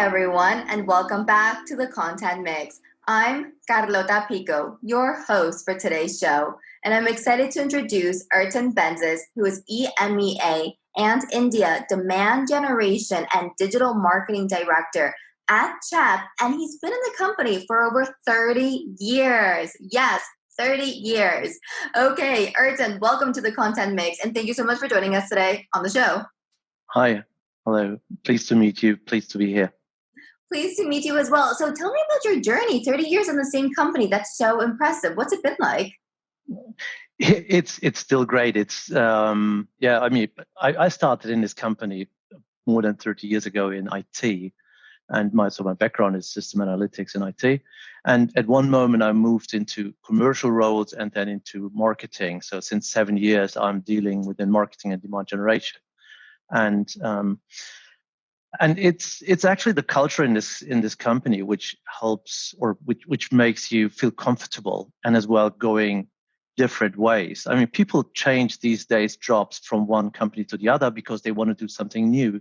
everyone, and welcome back to the Content Mix. I'm Carlota Pico, your host for today's show, and I'm excited to introduce Ertan Benzes, who is EMEA and India Demand Generation and Digital Marketing Director at CHEP, and he's been in the company for over 30 years. Yes, 30 years. Okay, Ertan, welcome to the Content Mix, and thank you so much for joining us today on the show. Hi. Hello. Pleased to meet you. Pleased to be here. Pleased to meet you as well. So tell me about your journey, 30 years in the same company. That's so impressive. What's it been like? It's still great. I started in this company more than 30 years ago in IT, and my background is system analytics in IT. And at one moment I moved into commercial roles and then into marketing. So since 7 years I'm dealing within marketing and demand generation. And it's actually the culture in this company which helps, or which makes you feel comfortable, and as well going different ways. I mean, people change these days jobs from one company to the other because they want to do something new.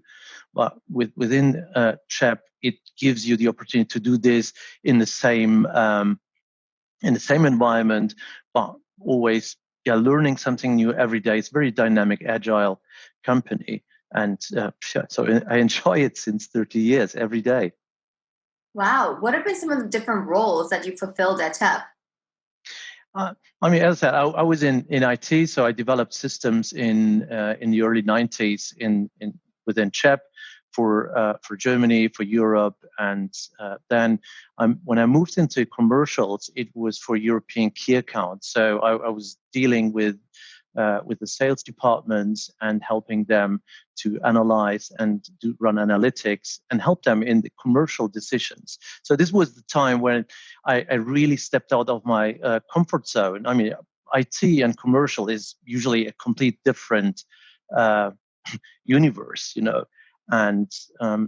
But within CHEP, it gives you the opportunity to do this in the same environment, but always learning something new every day. It's a very dynamic, agile company. And so I enjoy it since 30 years, every day. Wow. What have been some of the different roles that you fulfilled at CHEP? As I said, I was in IT, so I developed systems in the early 90s within CHEP for Germany, for Europe, and then when I moved into commercials, it was for European key accounts. So I was dealing with the sales departments and helping them to analyze and run analytics and help them in the commercial decisions. So this was the time when I really stepped out of my comfort zone. I mean, IT and commercial is usually a complete different universe, And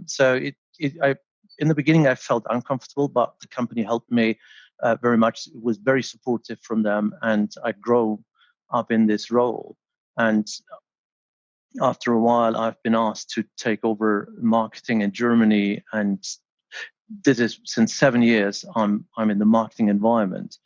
so in the beginning, I felt uncomfortable, but the company helped me very much. It was very supportive from them, and I grew up in this role. And after a while, I've been asked to take over marketing in Germany, and this is since 7 years. I'm in the marketing environment.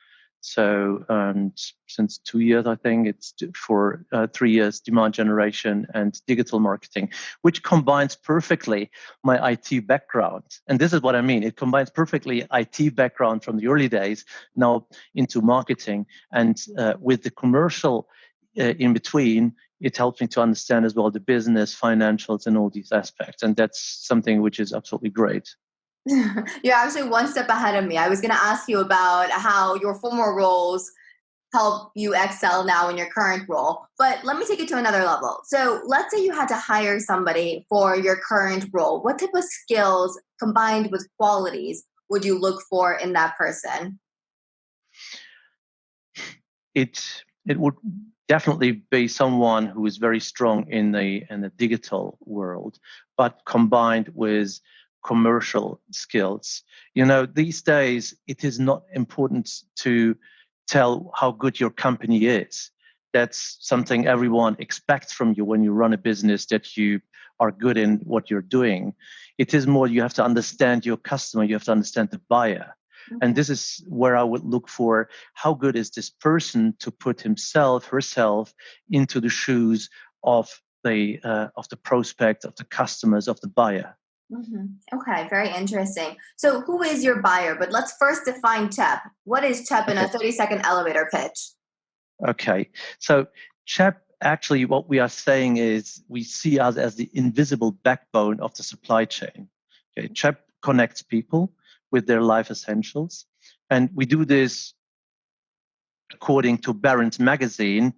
So, and since 2 years, I think it's for 3 years, demand generation and digital marketing, which combines perfectly my IT background. And this is what I mean. It combines perfectly IT background from the early days now into marketing, and with the commercial in between, it helps me to understand as well the business, financials, and all these aspects. And that's something which is absolutely great. You're actually one step ahead of me. I was going to ask you about how your former roles help you excel now in your current role. But let me take it to another level. So let's say you had to hire somebody for your current role. What type of skills combined with qualities would you look for in that person? It would definitely be someone who is very strong in the digital world, but combined with commercial skills. These days, it is not important to tell how good your company is. That's something everyone expects from you when you run a business, that you are good in what you're doing. It is more, you have to understand your customer, you have to understand the buyer. Mm-hmm. And this is where I would look for how good is this person to put herself into the shoes of the prospect, of the customers, of the buyer. Mm-hmm. Okay, very interesting. So who is your buyer? But let's first define CHEP. What is CHEP in a 30-second elevator pitch? Okay, so CHEP, actually what we are saying is we see us as the invisible backbone of the supply chain. Okay, CHEP connects people with their life essentials. And we do this according to Barron's magazine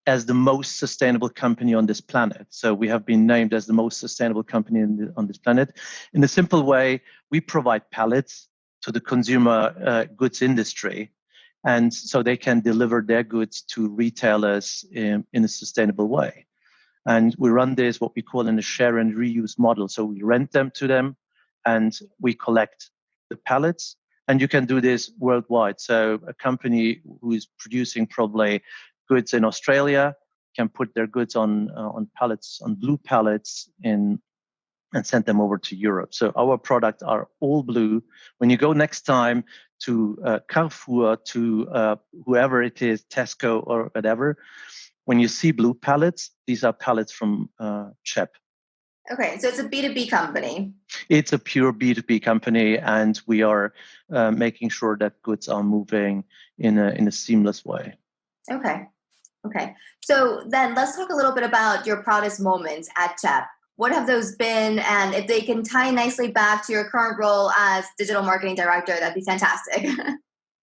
as the most sustainable company on this planet. So we have been named as the most sustainable company on this planet. In a simple way, we provide pallets to the consumer goods industry, and so they can deliver their goods to retailers in a sustainable way. And we run this, what we call in a share and reuse model. So we rent them to them, and we collect the pallets. And you can do this worldwide. So a company who is producing probably goods in Australia can put their goods on pallets, on blue pallets in and sent them over to Europe. So our products are all blue. When you go next time to Carrefour, to whoever it is, Tesco or whatever, when you see blue pallets, these are pallets from CHEP. Okay, so it's a B2B company. It's a pure B2B company, and we are making sure that goods are moving in a seamless way. Okay. So then let's talk a little bit about your proudest moments at CHEP. What have those been? And if they can tie nicely back to your current role as digital marketing director, that'd be fantastic.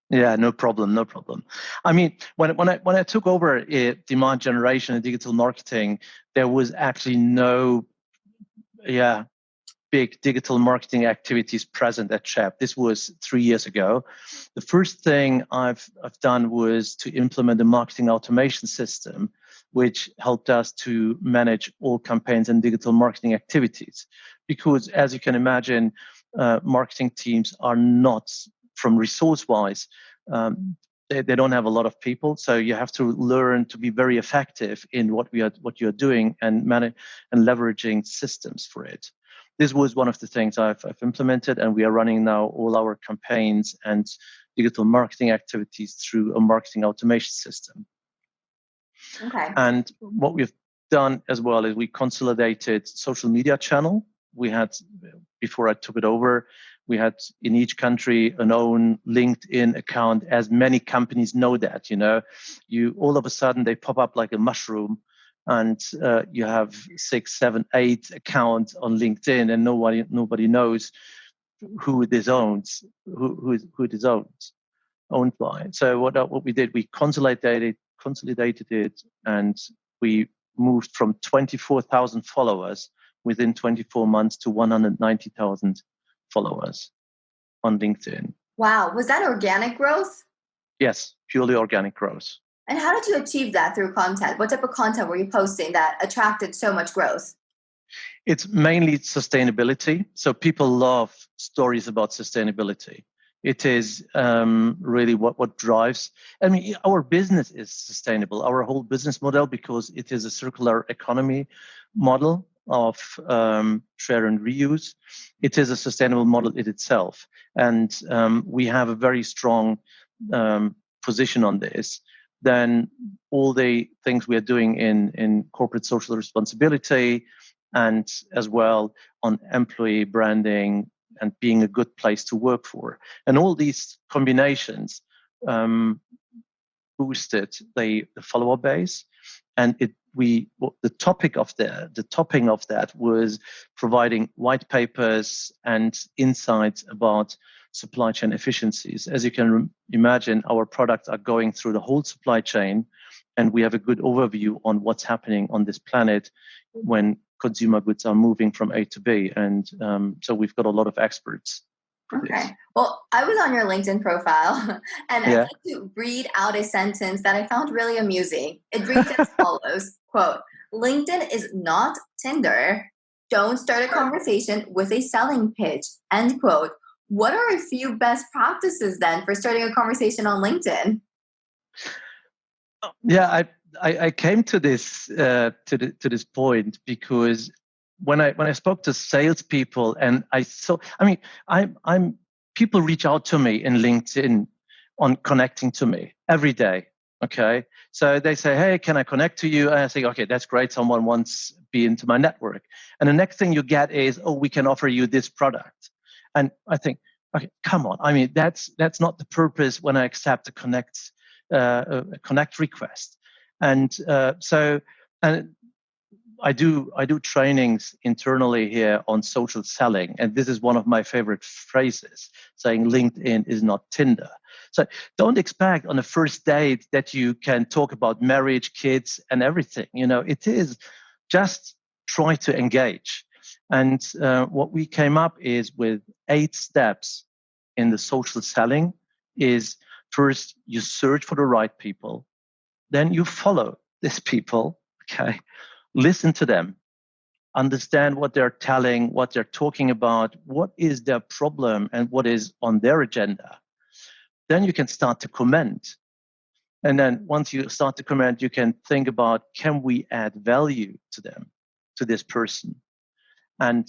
Yeah, no problem. I mean, when I took over demand generation and digital marketing, there was actually no big digital marketing activities present at CHEP. This was 3 years ago. The first thing I've done was to implement a marketing automation system, which helped us to manage all campaigns and digital marketing activities. Because as you can imagine, marketing teams are not, from resource-wise, they don't have a lot of people, so you have to learn to be very effective in what you're doing and manage and leveraging systems for it. This was one of the things I've implemented, and we are running now all our campaigns and digital marketing activities through a marketing automation system. Okay. And what we've done as well is we consolidated social media channel. We had, before I took it over, we had in each country an own LinkedIn account, as many companies know that, you all of a sudden they pop up like a mushroom, and you have 6, 7, 8 accounts on LinkedIn, and nobody knows who it is owned by. So what we did, we consolidated it, and we moved from 24,000 followers within 24 months to 190,000 followers on LinkedIn. Wow. Was that organic growth? Yes, purely organic growth. And how did you achieve that through content? What type of content were you posting that attracted so much growth? It's mainly sustainability. So people love stories about sustainability. It is really what drives. I mean, our business is sustainable, our whole business model, because it is a circular economy model of share and reuse. It is a sustainable model in itself. And we have a very strong position on this. Then all the things we are doing in corporate social responsibility, and as well on employee branding and being a good place to work for. And all these combinations boosted the follower base. And the topping of that was providing white papers and insights about supply chain efficiencies. As you can imagine, our products are going through the whole supply chain, and we have a good overview on what's happening on this planet when consumer goods are moving from A to B. And so we've got a lot of experts. Okay. Well, I was on your LinkedIn profile, and I'd like to read out a sentence that I found really amusing. It reads as follows, quote, "LinkedIn is not Tinder. Don't start a conversation with a selling pitch," end quote. What are a few best practices then for starting a conversation on LinkedIn? Yeah, I came to this this point because when I spoke to salespeople, and people reach out to me in LinkedIn on connecting to me every day. Okay, so they say, "Hey, can I connect to you?" And I say, "Okay, that's great. Someone wants to be into my network." And the next thing you get is, "Oh, we can offer you this product." And I think, okay, come on. I mean, that's not the purpose when I accept a connect request. And I do trainings internally here on social selling, and this is one of my favorite phrases, saying LinkedIn is not Tinder. So don't expect on a first date that you can talk about marriage, kids, and everything. It is just try to engage. And what we came up is with 8 steps in the social selling is, first, you search for the right people. Then you follow these people, okay? Listen to them. Understand what they're telling, what they're talking about, what is their problem, and what is on their agenda. Then you can start to comment. And then once you start to comment, you can think about, can we add value to them, to this person? And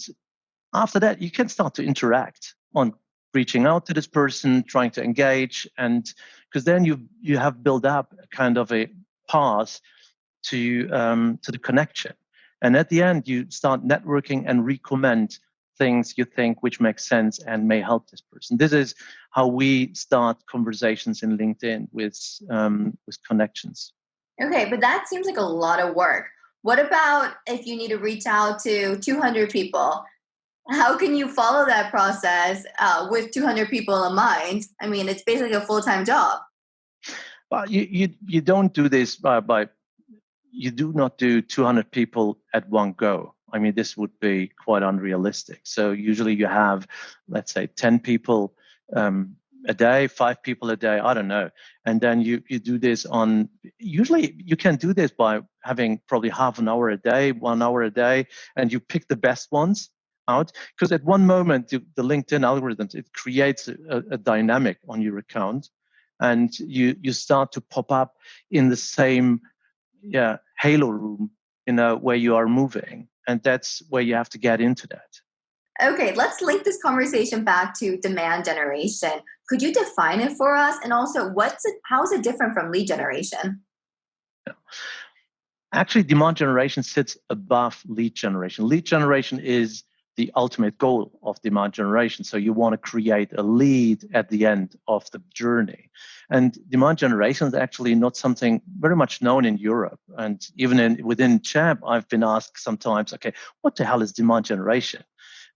after that, you can start to interact on reaching out to this person, trying to engage, and because then you have built up a kind of a path to the connection. And at the end, you start networking and recommend things you think which make sense and may help this person. This is how we start conversations in LinkedIn with connections. Okay, but that seems like a lot of work. What about if you need to reach out to 200 people? How can you follow that process with 200 people in mind? I mean, it's basically a full-time job. Well, you don't do this by you do not do 200 people at one go. I mean, this would be quite unrealistic. So usually you have, let's say, 10 people a day, 5 people a day, I don't know. And then you do this on, usually you can do this by having probably half an hour a day, 1 hour a day, and you pick the best ones out. Because at one moment, the LinkedIn algorithms, it creates a dynamic on your account, and you start to pop up in the same halo room, where you are moving. And that's where you have to get into that. Okay, let's link this conversation back to demand generation. Could you define it for us? And also, how is it different from lead generation? Actually, demand generation sits above lead generation. Lead generation is the ultimate goal of demand generation. So you want to create a lead at the end of the journey. And demand generation is actually not something very much known in Europe. And even within CHEP, I've been asked sometimes, okay, what the hell is demand generation?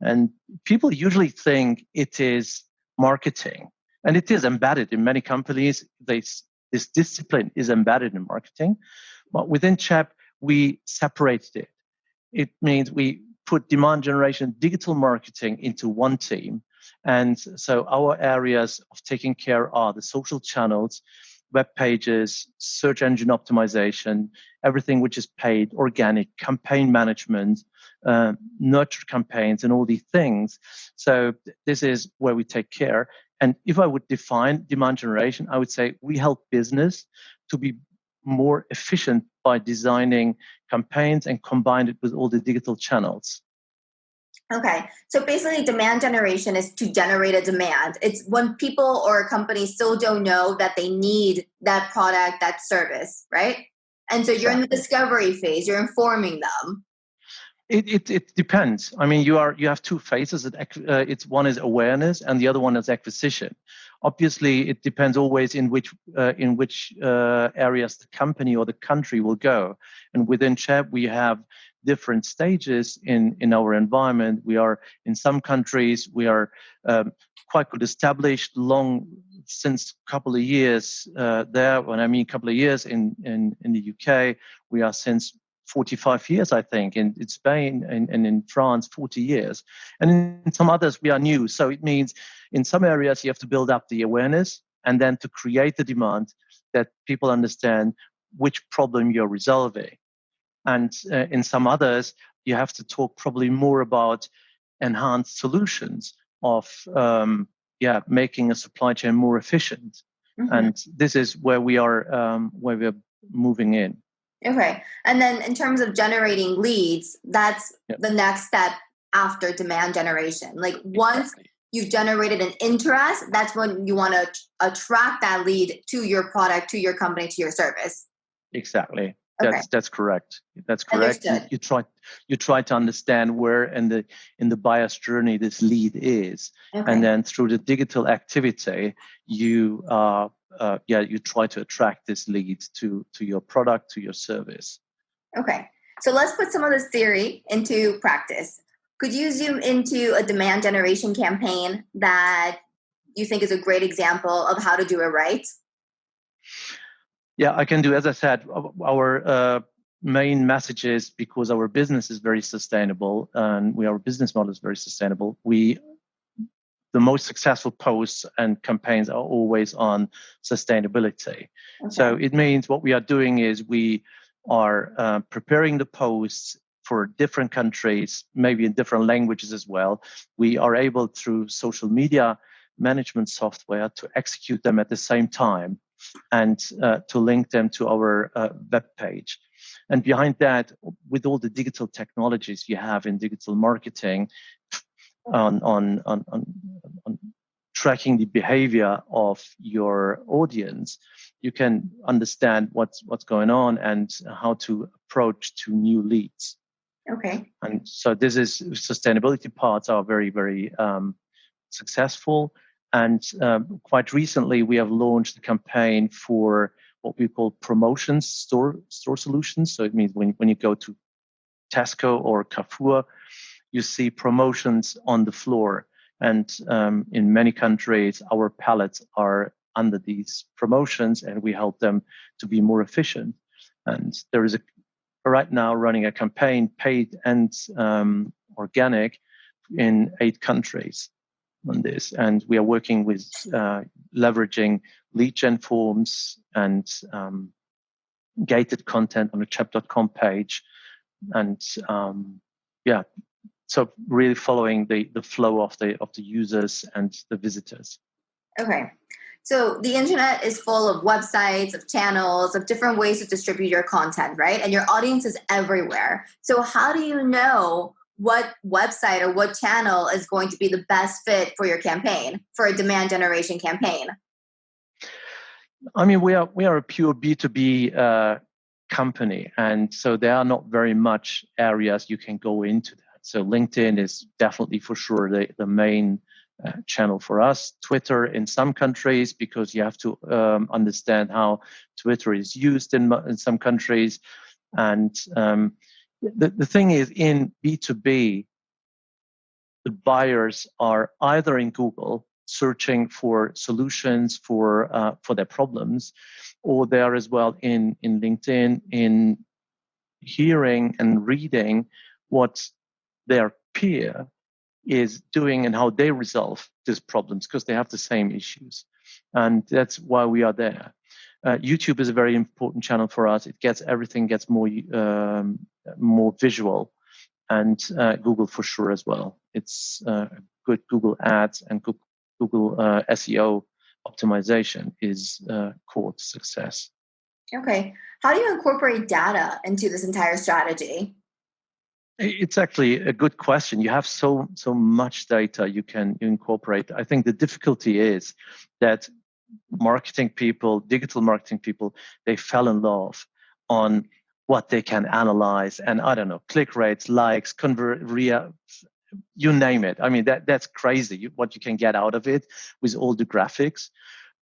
And people usually think it is marketing. And it is embedded in many companies. This discipline is embedded in marketing. But within CHEP, we separated it. It means we put demand generation, digital marketing into one team. And so our areas of taking care are the social channels, web pages, search engine optimization, everything which is paid, organic, campaign management, nurture campaigns, and all these things. So this is where we take care. And if I would define demand generation, I would say we help business to be more efficient by designing campaigns and combine it with all the digital channels. Okay, so basically demand generation is to generate a demand. It's when people or companies still don't know that they need that product, that service, right? And so you're in the discovery phase, you're informing them. It depends. I mean, you have two phases. It's one is awareness, and the other one is acquisition. Obviously, it depends always in which areas the company or the country will go. And within CHEP, we have different stages in our environment. We are in some countries we are quite good established, long since a couple of years there. When I mean a couple of years in the UK, we are since 45 years, I think, in Spain and in France, 40 years. And in some others, we are new. So it means in some areas, you have to build up the awareness and then to create the demand that people understand which problem you're resolving. And in some others, you have to talk probably more about enhanced solutions of making a supply chain more efficient. Mm-hmm. And this is where we are moving in. Okay. And then in terms of generating leads, that's the next step after demand generation. Like once you've generated an interest, that's when you want to attract that lead to your product, to your company, to your service. Exactly. That's correct. That's correct. You try to understand where in the buyer's journey this lead is, and then through the digital activity, you try to attract this lead to your product, to your service. Okay, so let's put some of this theory into practice. Could you zoom into a demand generation campaign that you think is a great example of how to do it right? Yeah, I can do. As I said, our main message is because our business is very sustainable and our business model is very sustainable. The most successful posts and campaigns are always on sustainability. Okay. So it means what we are doing is we are preparing the posts for different countries, maybe in different languages as well. We are able through social media management software to execute them at the same time and to link them to our web page. And behind that, with all the digital technologies you have in digital marketing, on tracking the behavior of your audience, you can understand what's going on and how to approach to new leads. Okay. And so this is sustainability parts are very, very successful. And quite recently, we have launched a campaign for what we call promotions store solutions. So it means when you go to Tesco or Carrefour, you see promotions on the floor. And in many countries, our pallets are under these promotions, and we help them to be more efficient. And there is right now running a campaign, paid and organic, in 8 countries on this. And we are working with leveraging lead gen forms and gated content on the CHEP.com page. And so really following the flow of the users and the visitors. Okay. So the internet is full of websites, of channels, of different ways to distribute your content, right? And your audience is everywhere. So how do you know what website or what channel is going to be the best fit for your campaign, for a demand generation campaign? I mean, we are a pure B2B company, and so there are not very much areas you can go into that. So LinkedIn is definitely for sure the main channel for us. Twitter in some countries, because you have to understand how Twitter is used in some countries. And the thing is, in B2B, the buyers are either in Google searching for solutions for their problems, or they are as well in LinkedIn in hearing and reading what their peer is doing and how they resolve these problems, because they have the same issues. And that's why we are there. YouTube is a very important channel for us. Everything gets more visual, and Google for sure as well. It's good Google Ads and Google SEO optimization is core to success. Okay. How do you incorporate data into this entire strategy? It's actually a good question. You have so much data you can incorporate. I think the difficulty is that marketing people, digital marketing people, they fell in love on what they can analyze, and I don't know, click rates, likes, you name it. I mean, that's crazy what you can get out of it with all the graphics.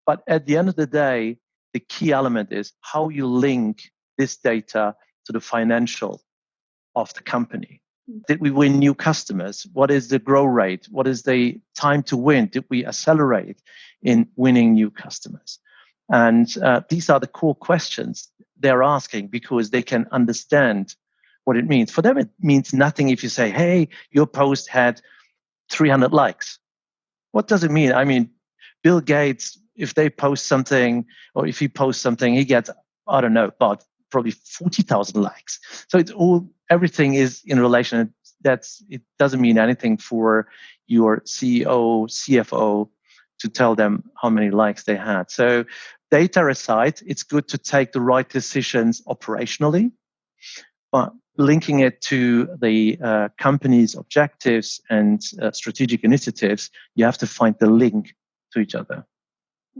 But at the end of the day, the key element is how you link this data to the financial of the company. Did we win new customers? What is the growth rate? What is the time to win? Did we accelerate in winning new customers? And these are the core questions they're asking, because they can understand what it means. For them, it means nothing if you say, hey, your post had 300 likes. What does it mean? I mean, Bill Gates, if they post something, or if he posts something, he gets, I don't know, about probably 40,000 likes. So everything is in relation. It doesn't mean anything for your CEO, CFO to tell them how many likes they had. So data aside, it's good to take the right decisions operationally, but linking it to the company's objectives and strategic initiatives, you have to find the link to each other.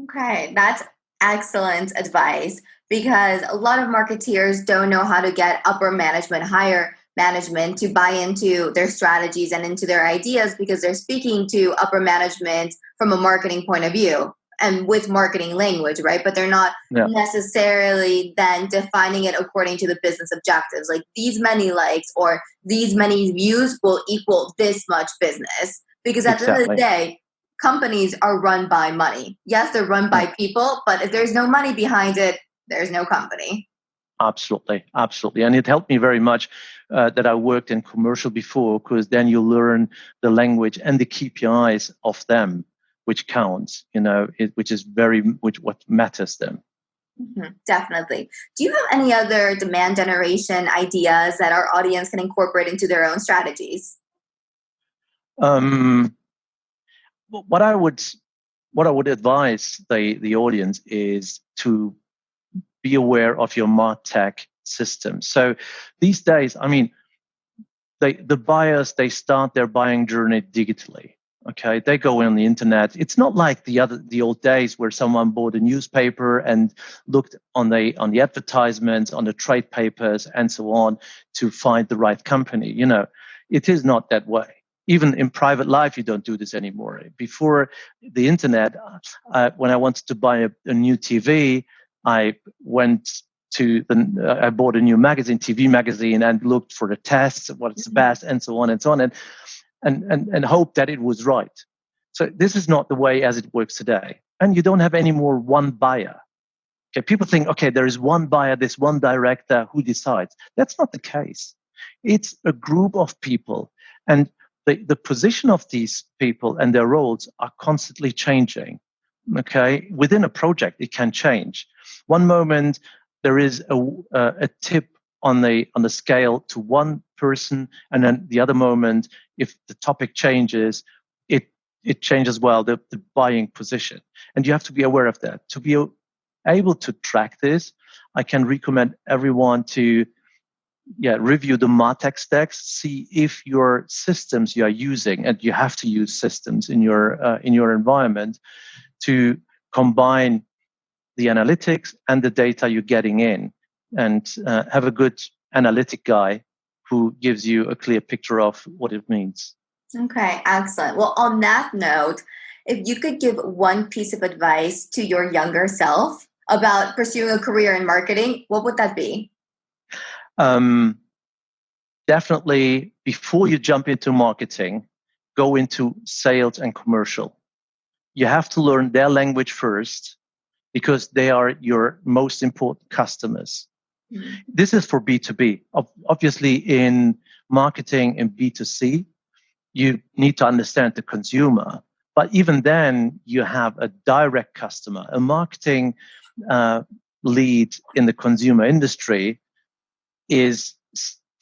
Okay, that's excellent advice, because a lot of marketeers don't know how to get upper management, higher management to buy into their strategies and into their ideas, because they're speaking to upper management from a marketing point of view and with marketing language, right? But they're not necessarily then defining it according to the business objectives. Like, these many likes or these many views will equal this much business. Because at the end of the day, companies are run by money. Yes, they're run by people, but if there's no money behind it, there's no company. Absolutely. And it helped me very much that I worked in commercial before, because then you learn the language and the KPIs of them, which counts, what matters them. Mm-hmm, definitely. Do you have any other demand generation ideas that our audience can incorporate into their own strategies? What I would advise the audience is to be aware of your MarTech system. So these days, I mean, the buyers, they start their buying journey digitally. Okay, they go on the internet. It's not like the old days where someone bought a newspaper and looked on the advertisements, on the trade papers, and so on to find the right company. It is not that way. Even in private life, you don't do this anymore. Before the internet, when I wanted to buy a new TV, I bought a new TV magazine, and looked for the tests, what's the best, and so on and so on, and hope that it was right. So this is not the way as it works today. And you don't have any more one buyer. Okay, people think, okay, there is one buyer, this one director who decides. That's not the case. It's a group of people, and the position of these people and their roles are constantly changing. Okay, within a project, it can change. One moment there is a tip on the scale to one person, and then the other moment, if the topic changes, it changes well the buying position, and you have to be aware of that. To be able to track this, I can recommend everyone to review the MarTech stacks, see if your systems you are using, and you have to use systems in your environment to combine the analytics and the data you're getting in, and have a good analytic guy who gives you a clear picture of what it means. Okay, excellent. Well, on that note, if you could give one piece of advice to your younger self about pursuing a career in marketing, what would that be? Definitely, before you jump into marketing, go into sales and commercial. You have to learn their language first, because they are your most important customers. Mm-hmm. This is for B2B. Obviously, in marketing and B2C, you need to understand the consumer. But even then, you have a direct customer. A marketing lead in the consumer industry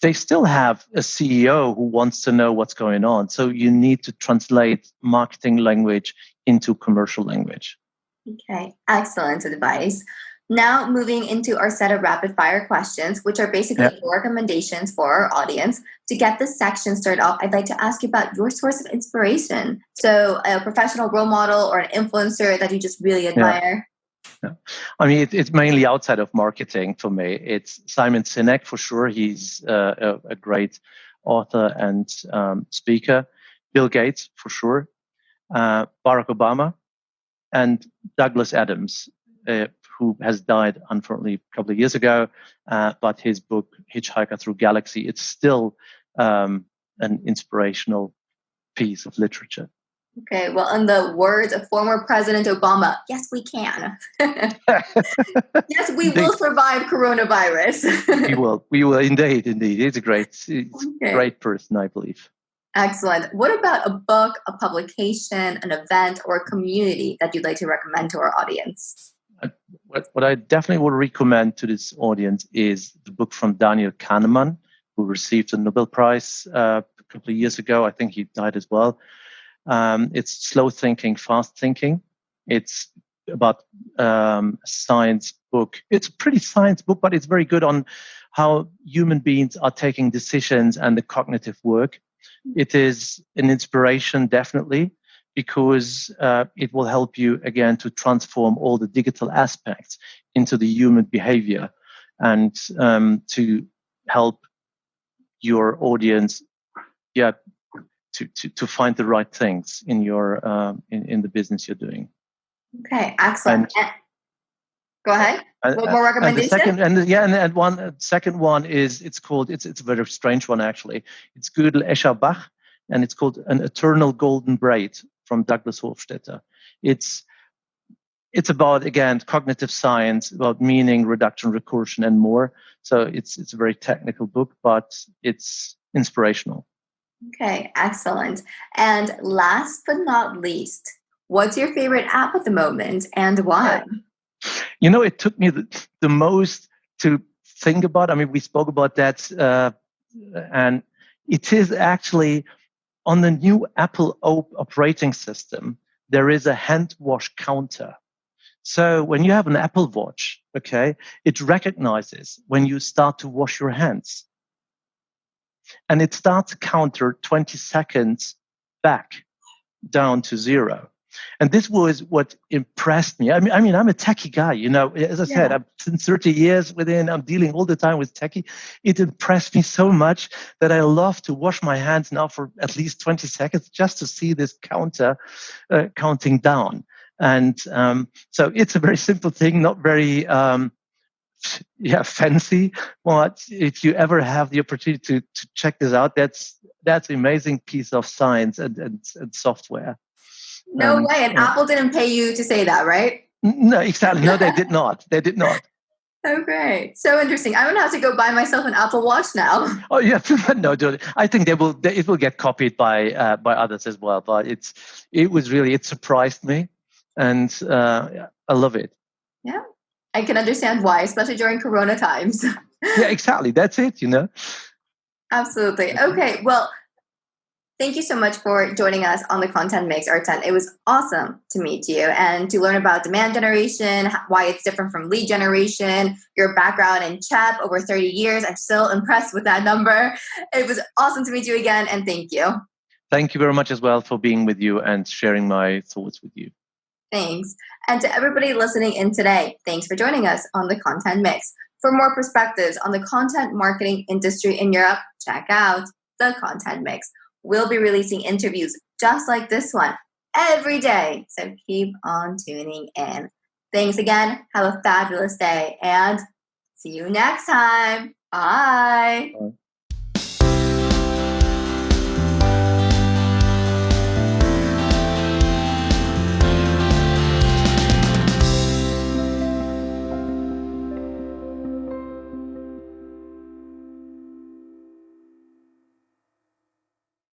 they still have a CEO who wants to know what's going on. So you need to translate marketing language into commercial language. Okay, excellent advice. Now moving into our set of rapid fire questions, which are basically your recommendations for our audience. To get this section started off, I'd like to ask you about your source of inspiration. So a professional role model or an influencer that you just really admire. Yeah. I mean, it's mainly outside of marketing for me. It's Simon Sinek for sure. He's a great author and speaker. Bill Gates for sure. Barack Obama. And Douglas Adams, who has died, unfortunately, a couple of years ago. But his book, Hitchhiker Through Galaxy, it's still an inspirational piece of literature. Okay, well, in the words of former President Obama, yes, we can. Yes, we will survive coronavirus. We will indeed. He's a great person, I believe. Excellent. What about a book, a publication, an event, or a community that you'd like to recommend to our audience? What I definitely would recommend to this audience is the book from Daniel Kahneman, who received the Nobel Prize a couple of years ago. I think he died as well. It's Slow Thinking, Fast Thinking. It's about a science book. It's a pretty science book, but it's very good on how human beings are taking decisions and the cognitive work. It is an inspiration, definitely, because it will help you, again, to transform all the digital aspects into the human behavior, and to help your audience to find the right things in your in the business you're doing. Okay, excellent. Go ahead. One more recommendation. And second one is it's a very strange one actually. It's Gödel Escher Bach, and it's called An Eternal Golden Braid from Douglas Hofstadter. It's about, again, cognitive science, about meaning, reduction, recursion, and more. So it's a very technical book, but it's inspirational. Okay, excellent. And last but not least, what's your favorite app at the moment and why? It took me the most to think about. I mean, we spoke about that, and it is actually on the new Apple operating system, there is a hand wash counter. So when you have an Apple Watch, okay, it recognizes when you start to wash your hands. and it starts to counter 20 seconds back down to zero. And this was what impressed me. I mean, I'm a techie guy, you know. As I said, I'm since 30 years within. I'm dealing all the time with techie. It impressed me so much that I love to wash my hands now for at least 20 seconds just to see this counter counting down. And so it's a very simple thing, not very fancy. But if you ever have the opportunity to check this out, that's an amazing piece of science and software. No way. And Apple didn't pay you to say that, right? No, exactly. No, they did not. They did not. Oh, great. So interesting. I'm going to have to go buy myself an Apple Watch now. Oh, yeah. No, I think it will get copied by others as well. But it surprised me, and I love it. Yeah, I can understand why, especially during Corona times. Yeah, exactly. That's it, you know. Absolutely. Okay. Well, thank you so much for joining us on the Content Mix, Ertan. It was awesome to meet you and to learn about demand generation, why it's different from lead generation, your background in CHEP, over 30 years. I'm still impressed with that number. It was awesome to meet you again, and thank you. Thank you very much as well for being with you and sharing my thoughts with you. Thanks. And to everybody listening in today, thanks for joining us on the Content Mix. For more perspectives on the content marketing industry in Europe, check out the Content Mix. We'll be releasing interviews just like this one every day. So keep on tuning in. Thanks again. Have a fabulous day and see you next time. Bye.